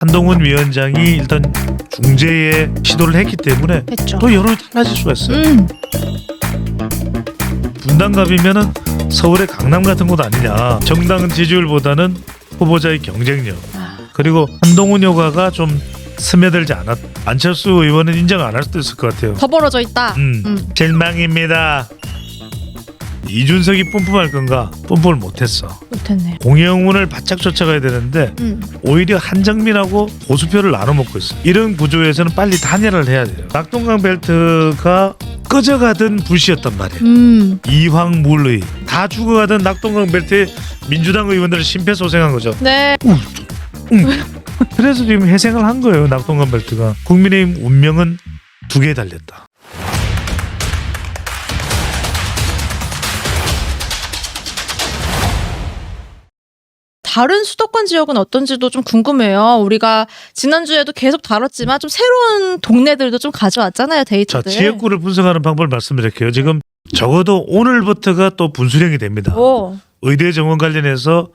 한동훈 위원장이 일단 중재에 시도를 했기 때문에 했죠. 또 여론이 달라질 수가 있어요. 분당갑이면은 서울의 강남 같은 곳 아니냐. 정당 지지율보다는 후보자의 경쟁력, 그리고 한동훈 효과가 좀 스며들지 않았. 안철수 의원은 인정 안 할 수도 있을 것 같아요. 더 벌어져 있다. 실망입니다. 이준석이 뿜뿜할 건가? 뿜뿜을 못했어. 못했네. 공영훈을 바짝 쫓아가야 되는데 오히려 한정민하고 보수표를 나눠 먹고 있어. 이런 구조에서는 빨리 단일화를 해야 돼요. 낙동강 벨트가 꺼져가던 불씨였단 말이에요. 이황물의 다 죽어가던 낙동강 벨트에 민주당 의원들을 심폐소생한 거죠. 네. 그래서 지금 회생을 한 거예요. 낙동강 벨트가. 국민의힘 운명은 두 개에 달렸다. 다른 수도권 지역은 어떤지도 좀 궁금해요. 우리가 지난주에도 계속 다뤘지만 좀 새로운 동네들도 좀 가져왔잖아요. 자, 데이터들. 지역구를 분석하는 방법을 말씀드릴게요. 지금 적어도 오늘부터가 또 분수령이 됩니다. 오. 의대 정원 관련해서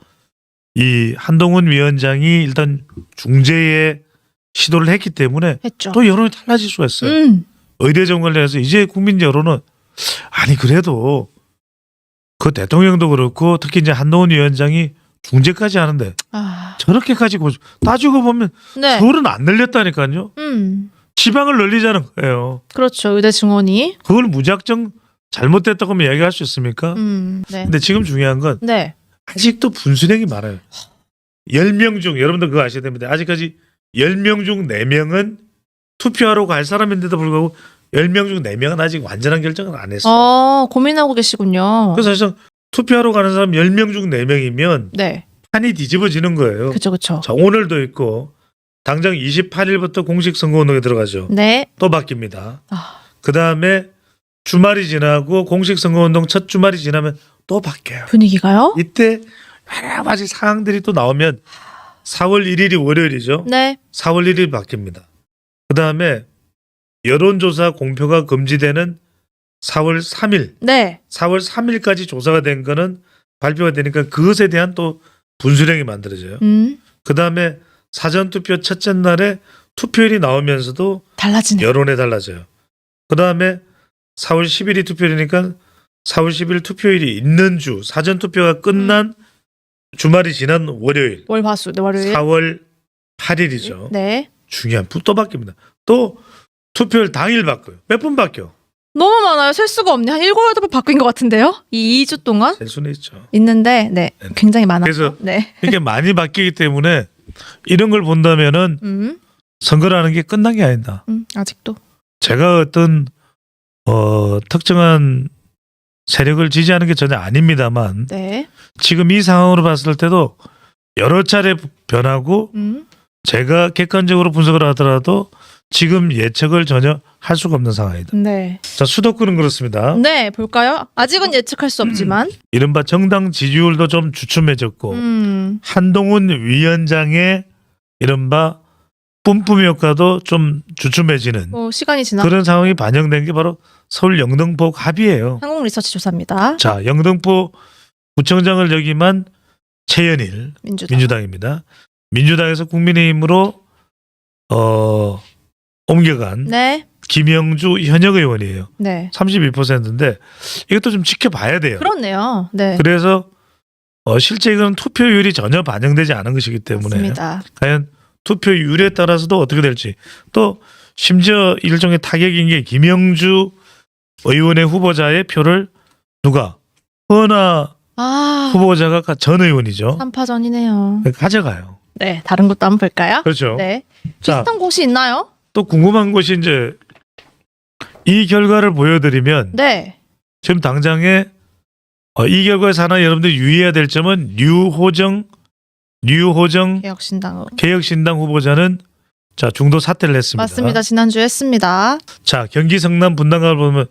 이 한동훈 위원장이 일단 중재에 시도를 했기 때문에 했죠. 또 여론이 달라질 수가 있어요. 의대 정원 관련해서 이제 국민 여론은 아니 그래도 그 대통령도 그렇고 특히 이제 한동훈 위원장이 중재까지 하는데 저렇게까지 따지고 보면 네. 서울은 안 늘렸다니까요. 지방을 늘리자는 거예요. 그렇죠. 의대 증원이. 그걸 무작정 잘못됐다고 하면 이야기할 수 있습니까? 네. 근데 지금 중요한 건 네. 아직도 분수령이 많아요. 10명 중 여러분들 그거 아셔야 됩니다. 아직까지 10명 중 4명은 투표하러 갈 사람인데도 불구하고 10명 중 4명은 아직 완전한 결정을 안 했어요. 고민하고 계시군요. 그래서 사실 투표하러 가는 사람 10명 중 4명이면 네. 판이 뒤집어지는 거예요. 그렇죠. 자, 오늘도 있고 당장 28일부터 공식 선거운동에 들어가죠. 네. 또 바뀝니다. 그다음에 주말이 지나고 공식 선거운동 첫 주말이 지나면 또 바뀌어요. 분위기가요? 이때 여러 가지 상황들이 또 나오면 4월 1일이 월요일이죠. 네. 4월 1일 바뀝니다. 그다음에 여론조사 공표가 금지되는 4월 3일. 네. 4월 3일까지 조사가 된 거는 발표가 되니까 그것에 대한 또 분수령이 만들어져요. 그다음에 사전투표 첫째 날에 투표율이 나오면서도 달라지네요. 여론에 달라져요. 그다음에 4월 10일이 투표일이니까 4월 10일 투표율이 있는 주 사전투표가 끝난 주말이 지난 월요일. 월화수. 네, 월요일. 4월 8일이죠. 네. 중요한 또 바뀝니다. 또 투표율 당일 바뀌어요. 몇 번 바뀌어? 너무 많아요. 셀 수가 없네. 한 7, 8번 바뀐 것 같은데요? 이 2주 동안? 셀 수는 있죠. 있는데 네. 굉장히 많아요. 그래서 네. 이렇게 많이 바뀌기 때문에 이런 걸 본다면은 선거라는 게 끝난 게 아니다. 아직도. 제가 어떤 특정한 세력을 지지하는 게 전혀 아닙니다만 네. 지금 이 상황으로 봤을 때도 여러 차례 변하고 제가 객관적으로 분석을 하더라도 지금 예측을 전혀 할 수가 없는 상황이다. 네. 자, 수도권은 그렇습니다. 네, 볼까요? 아직은 예측할 수 없지만. 이른바 정당 지지율도 좀 주춤해졌고 한동훈 위원장의 이른바 뿜뿜 효과도 좀 주춤해지는 시간이 지나. 그런 상황이 반영된 게 바로 서울 영등포 갑이에요. 한국리서치 조사입니다. 자, 영등포 구청장을 역임한 최연일 민주당입니다. 민주당에서 국민의힘으로 옮겨간 네. 김영주 현역 의원이에요. 네. 32%인데 이것도 좀 지켜봐야 돼요. 그렇네요. 네. 그래서 실제 이건 투표율이 전혀 반영되지 않은 것이기 때문에 맞습니다. 과연 투표율에 따라서도 어떻게 될지 또 심지어 일종의 타격인 게 김영주 의원의 후보자의 표를 누가 허나 후보자가 전 의원이죠. 3파전이네요. 가져가요. 네, 다른 것도 한번 볼까요? 그렇죠. 네. 자, 비슷한 곳이 있나요? 또 궁금한 것이 이제 이 결과를 보여드리면 네. 지금 당장에 이 결과에서 하나 여러분들이 유의해야 될 점은 류호정 개혁신당 후보자는 자 중도 사퇴를 했습니다. 맞습니다. 지난주에 했습니다. 자, 경기 성남 분당갑을 보면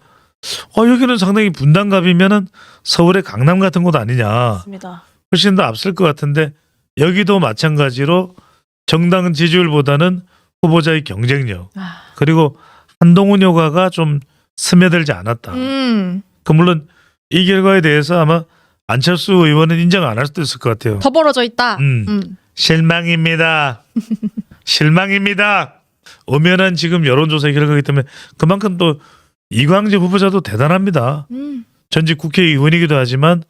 여기는 상당히 분당갑이면은 서울의 강남 같은 곳 아니냐. 맞습니다. 훨씬 더 앞설 것 같은데 여기도 마찬가지로 정당 지지율보다는 후보자의 경쟁력 그리고 한동훈 효과가 좀 스며들지 않았다. 물론 이 결과에 대해서 아마 안철수 의원은 인정 안 할 수도 있을 것 같아요. 더 벌어져 있다. 실망입니다. 실망입니다. 엄연한 지금 여론조사 결과이기 때문에 그만큼 또 이광재 후보자도 대단합니다. 전직 국회의원이기도 하지만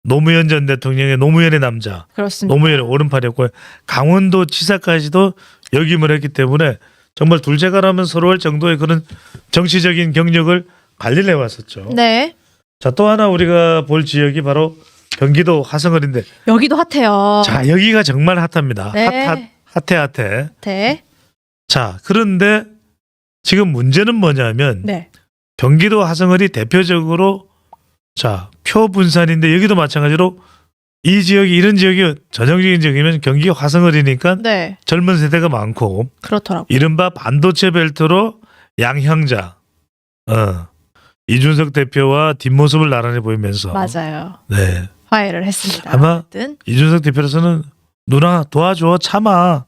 노무현 전 대통령의 노무현의 남자, 그렇습니다. 노무현의 오른팔이었고 강원도 지사까지도 역임을 했기 때문에 정말 둘째가라면 서러울 정도의 그런 정치적인 경력을 관리를 해왔었죠. 네. 자, 또 하나 우리가 볼 지역이 바로 경기도 화성을인데 여기도 핫해요. 자, 여기가 정말 핫합니다. 네. 핫해. 네. 자, 그런데 지금 문제는 뭐냐면 네. 경기도 화성을이 대표적으로 자, 표 분산인데 여기도 마찬가지로 이 지역이 이런 지역이 전형적인 지역이면 경기 화성을이니까 네. 젊은 세대가 많고 그렇더라고요. 이른바 반도체 벨트로 양형자 이준석 대표와 뒷모습을 나란히 보이면서 맞아요. 네. 화해를 했습니다. 아마 어쨌든. 이준석 대표로서는 누나 도와줘 참아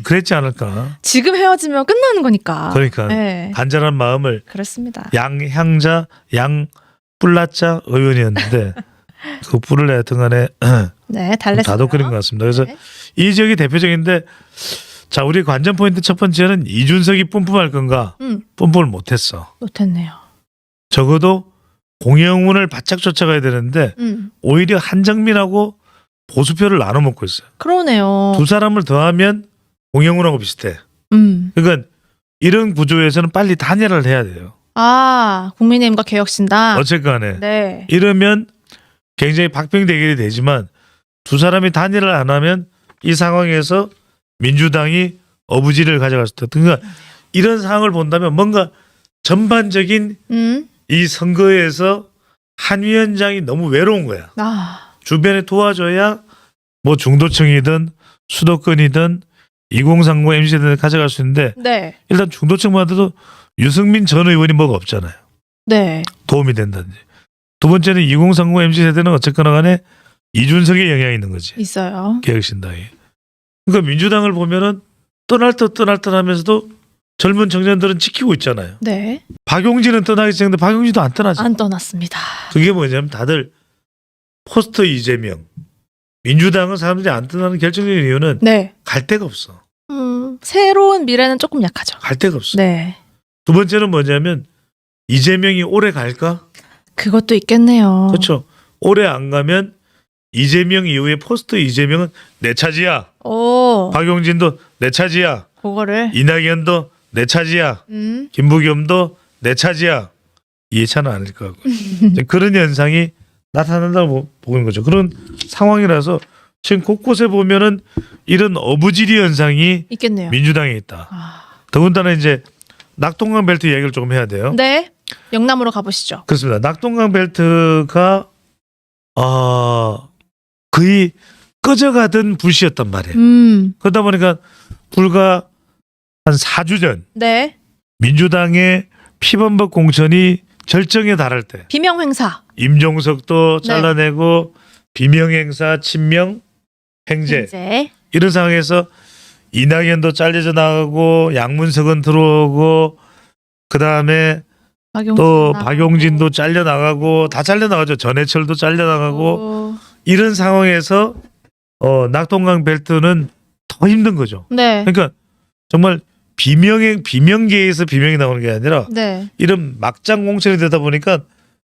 그랬지 않을까. 지금 헤어지면 끝나는 거니까. 그러니까 네. 간절한 마음을 그렇습니다. 양향자 양뿔라자 의원이었는데 그 뿔을 하여튼 간에 네, 달랬어요. 다독거린 것 같습니다. 그래서 네. 이 지역이 대표적인데 자, 우리 관전 포인트 첫 번째는 이준석이 뿜뿜할 건가? 뿜뿜을 못했어. 못했네요. 적어도 공영훈을 바짝 쫓아가야 되는데 오히려 한정민하고 보수표를 나눠 먹고 있어요. 그러네요. 두 사람을 더하면 공영훈하고 비슷해. 그러니까 이런 구조에서는 빨리 단일화를 해야 돼요. 아, 국민의힘과 개혁신당. 어쨌간에 네. 이러면 굉장히 박빙 대결이 되지만 두 사람이 단일화를 안 하면 이 상황에서 민주당이 어부지를 가져갈 수 있다. 그러니까 이런 상황을 본다면 뭔가 전반적인 이 선거에서 한 위원장이 너무 외로운 거야. 주변에 도와줘야 뭐 중도층이든 수도권이든 2030 MZ세대를 가져갈 수 있는데 네. 일단 중도층만 해도 유승민 전 의원이 뭐가 없잖아요. 네. 도움이 된다든지. 두 번째는 2030 MZ세대는 어쨌거나 간에 이준석의 영향이 있는 거지. 있어요. 개혁신당이. 그러니까 민주당을 보면은 떠날 듯 하면서도 젊은 청년들은 지키고 있잖아요. 네. 박용진은 떠나기 시작했는데 박용진도 안 떠나죠. 안 떠났습니다. 그게 뭐냐면 다들 포스터 이재명. 민주당은 사람들이 안 떠나는 결정적인 이유는 네. 갈 데가 없어. 새로운 미래는 조금 약하죠. 갈 데가 없어. 네. 두 번째는 뭐냐면 이재명이 오래 갈까? 그것도 있겠네요. 그렇죠. 오래 안 가면 이재명 이후에 포스터 이재명은 내 차지야. 오. 박용진도 내 차지야. 그거를. 이낙연도 내 차지야. 김부겸도 내 차지야. 이해찬은 아닐 것 같고. 그런 현상이 나타난다고 보는 거죠. 그런 상황이라서 지금 곳곳에 보면은 이런 어부지리 현상이 있겠네요. 민주당에 있다. 더군다나 이제 낙동강 벨트 이야기를 조금 해야 돼요. 네. 영남으로 가보시죠. 그렇습니다. 낙동강 벨트가 거의 꺼져가던 불씨였단 말이에요. 그러다 보니까 불과 한 4주 전 네. 민주당의 피범벅 공천이 절정에 달할 때 비명 행사. 임종석도 네. 잘라내고 비명 행사, 친명, 행제 이제. 이런 상황에서 이낙연도 잘려져 나가고 양문석은 들어오고 그 다음에 또 박용진도 잘려 나가고 다 잘려 나가죠. 전해철도 잘려 나가고 이런 상황에서 낙동강 벨트는 더 힘든 거죠. 네. 그러니까 정말 비명계에서 비명이 나오는 게 아니라 네. 이런 막장 공천이 되다 보니까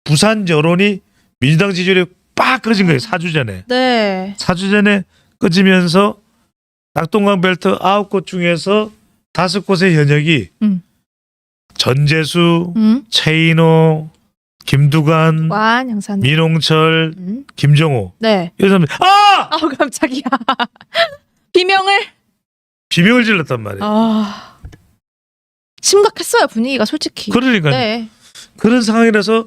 부산 여론이 민주당 지지율이 빡 꺼진 거예요. 4주 전에. 네. 4주 전에 꺼지면서 낙동강 벨트 9곳 중에서 5곳의 현역이 전재수, 최인호, 김두관, 양산. 민홍철, 김정호. 네. 이런 사람들 아우 깜짝이야. 비명을 질렀단 말이에요. 심각했어요 분위기가 솔직히. 그러니까 네. 그런 상황이라서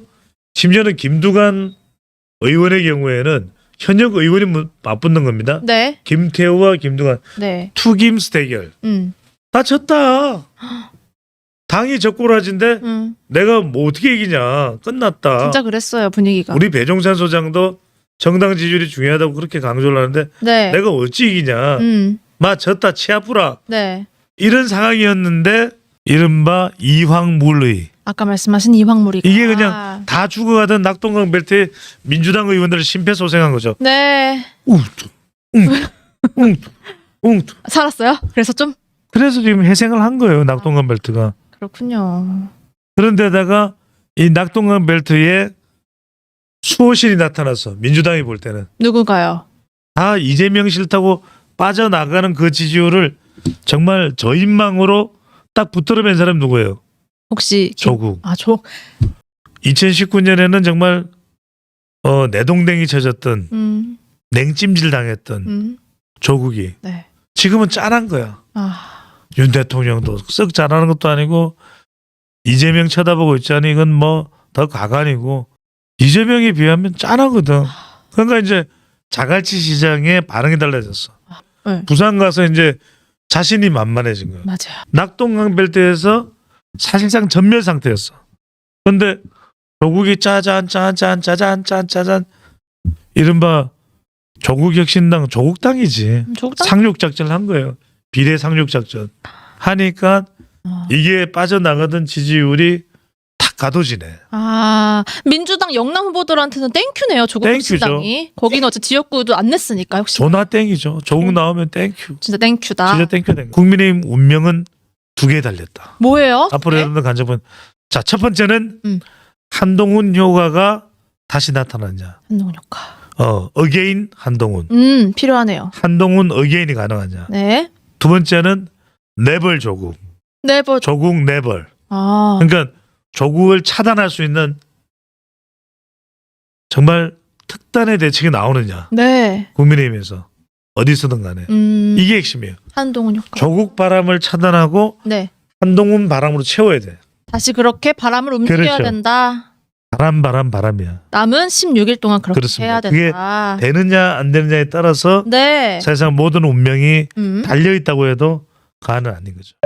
심지어는 김두관 의원의 경우에는 현역 의원이 맞붙는 겁니다. 네. 김태우와 김두관 네. 투김스 대결. 다 졌다. 당이 적고라진데 내가 뭐 어떻게 이기냐. 끝났다. 진짜 그랬어요 분위기가. 우리 배종찬 소장도 정당 지지율이 중요하다고 그렇게 강조를 하는데 네. 내가 어찌 이기냐. 마 졌다 치 아프라. 네. 이런 상황이었는데 이른바 이황물의 아까 말씀하신 이황물이가 이게 그냥 다 죽어가던 낙동강 벨트에 민주당 의원들을 심폐소생한 거죠. 네. 웅투. 살았어요? 그래서 좀 그래서 지금 해생을 한 거예요. 낙동강 벨트가. 그렇군요. 그런데다가 이 낙동강 벨트에 수호신이 나타났어. 민주당이 볼 때는. 누구가요? 다 이재명 싫다고 빠져나가는 그 지지율을 정말 저인망으로 딱 붙들어맨 사람 누구예요? 혹시 조국. 아, 2019년에는 정말 내동댕이 쳐졌던 냉찜질 당했던 조국이 네. 지금은 짠한 거야. 아, 윤 대통령도 쓱 잘하는 것도 아니고 이재명 쳐다보고 있자니 이건 뭐 더 가관이고 이재명에 비하면 짠하거든. 그러니까 이제 자갈치 시장에 반응이 달라졌어. 네. 부산 가서 이제 자신이 만만해진 거야. 맞아요. 낙동강 벨트에서 사실상 전멸 상태였어. 그런데 조국이 짜잔 이른바 조국혁신당 조국당이지. 조국당? 상륙작전을 한 거예요. 비례 상륙작전 하니까 이게 빠져나가던 지지율이 탁 가둬지네. 아, 민주당 영남 후보들한테는 땡큐네요. 조국 땡큐죠. 시당이. 거기는 어째 지역구도 안 냈으니까 역시. 조나 땡이죠. 조국 나오면 땡큐. 진짜 땡큐다. 진짜 땡큐. 국민의힘 운명은 두 개 달렸다. 뭐예요? 앞으로 네? 여러분들 간접은 자, 첫 번째는 음. 한동훈 효과가 다시 나타나냐. 한동훈 효과. 어게인 한동훈. 필요하네요. 한동훈 어게인이 가능하냐. 네. 두 번째는 네벌 조국. 네버. 조국 네벌. 아, 그러니까 조국을 차단할 수 있는 정말 특단의 대책이 나오느냐. 네. 국민의힘에서 어디서든 간에. 이게 핵심이에요. 한동훈 효과. 조국 바람을 차단하고 네. 한동훈 바람으로 채워야 돼. 다시 그렇게 바람을 움직여야 그렇죠. 된다. 바람이야. 남은 16일 동안 그렇게 그렇습니다. 해야 된다. 되느냐 안 되느냐에 따라서 네. 세상 모든 운명이 음. 달려 있다고 해도 과언은 아닌 거죠.